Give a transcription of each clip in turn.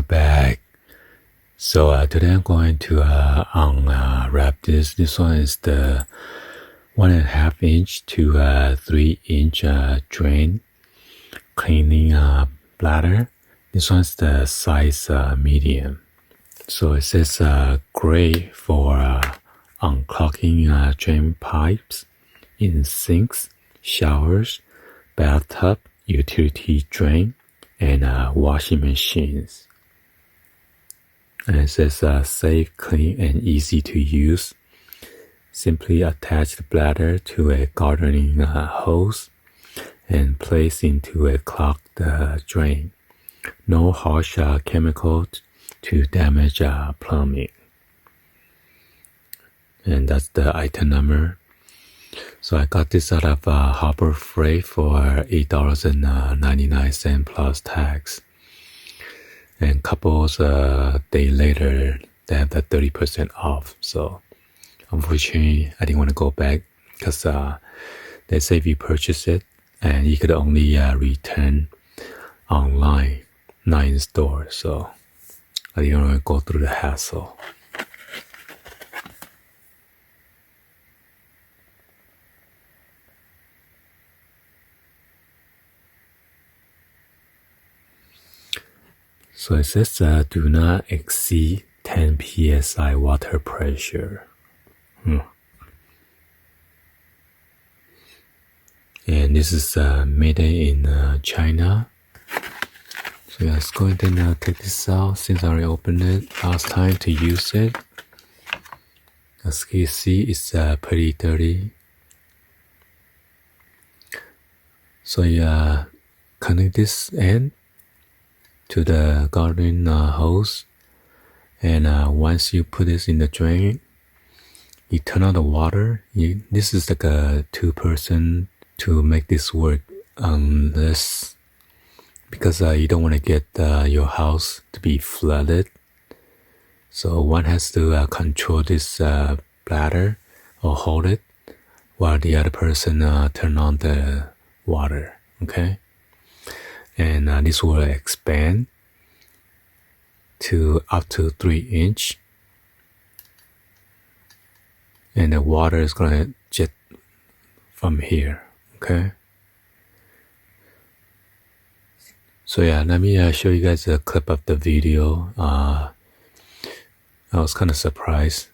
back. So today I'm going to unwrap this. This one is the 1.5 inch to 3 inch drain cleaning bladder. This one's the size medium. So it says great for unclogging drain pipes in sinks, showers, bathtub, utility drain, and washing machines. And it says safe, clean, and easy to use. Simply attach the bladder to a gardening hose and place into a clogged drain. No harsh chemicals to damage plumbing. And that's the item number. So I got this out of Harbor Freight for $8.99 plus tax. And couples day later, they have the 30% off. So unfortunately, I didn't want to go back because they say if you purchase it, and you could only return online, not in store. So I didn't want to go through the hassle. So it says do not exceed 10 psi water pressure. And this is made in China. So yeah, let's go ahead and take this out since I already opened it last time to use it. As you can see, it's pretty dirty. So yeah, connect this end to the garden hose, and once you put this in the drain, you turn on the water. This is like a 2-person to make this work, unless because you don't want to get your house to be flooded. So one has to control this bladder or hold it while the other person turn on the water. Okay. And this will expand to up to 3 inch. And the water is going to jet from here. Okay. So yeah, let me show you guys a clip of the video. I was kind of surprised,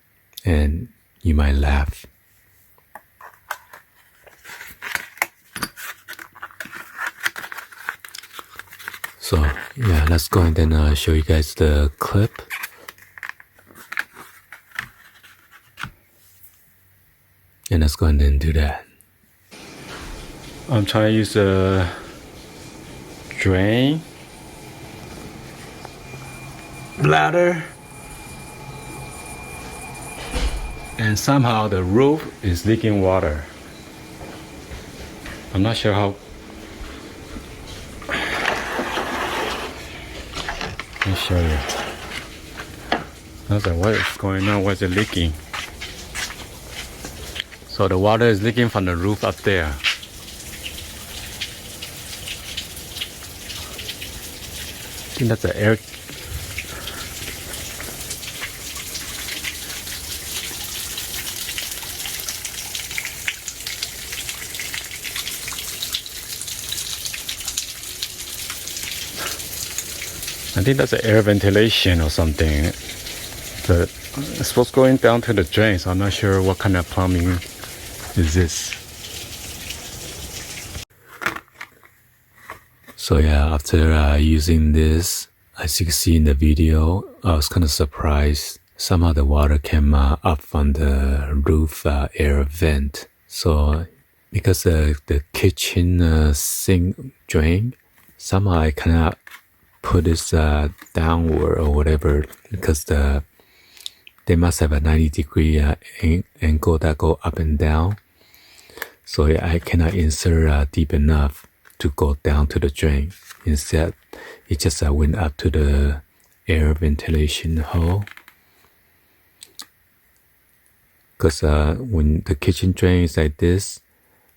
and you might laugh. So yeah, let's go ahead and show you guys the clip. And let's go ahead and do that. I'm trying to use a drain bladder, and somehow the roof is leaking water. I'm not sure how. Let me show you. I was like, what is going on? Why is it leaking? So the water is leaking from the roof up there. I think that's the air. I think that's the air ventilation or something. But it's supposed to go down to the drain, so I'm not sure what kind of plumbing is this. So yeah, after using this, as you can see in the video, I was kind of surprised. Somehow the water came up from the roof air vent. So because the kitchen sink drain, somehow I cannot put this downward or whatever, because they must have a 90-degree angle that go up and down. So yeah, I cannot insert deep enough to go down to the drain. Instead, it just went up to the air ventilation hole. Because when the kitchen drain is like this,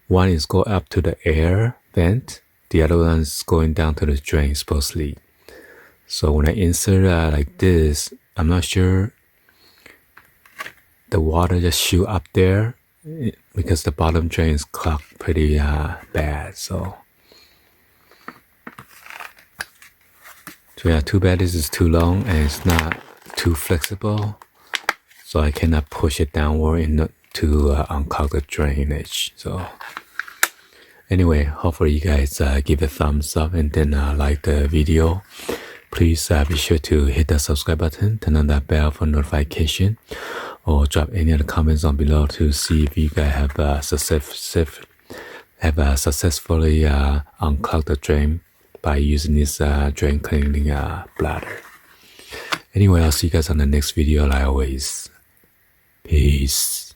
one is go up to the air vent, the other one is going down to the drain supposedly. So when I insert like this, I'm not sure the water just shoot up there because the bottom drain is clogged pretty bad. So yeah, too bad this is too long and it's not too flexible, so I cannot push it downward to unclog the drainage. So anyway, hopefully you guys give a thumbs up and then like the video. Please be sure to hit the subscribe button, turn on that bell for notification, or drop any other comments on below to see if you guys have successfully unclogged the drain by using this drain cleaning bladder. Anyway, I'll see you guys on the next video like always. Peace.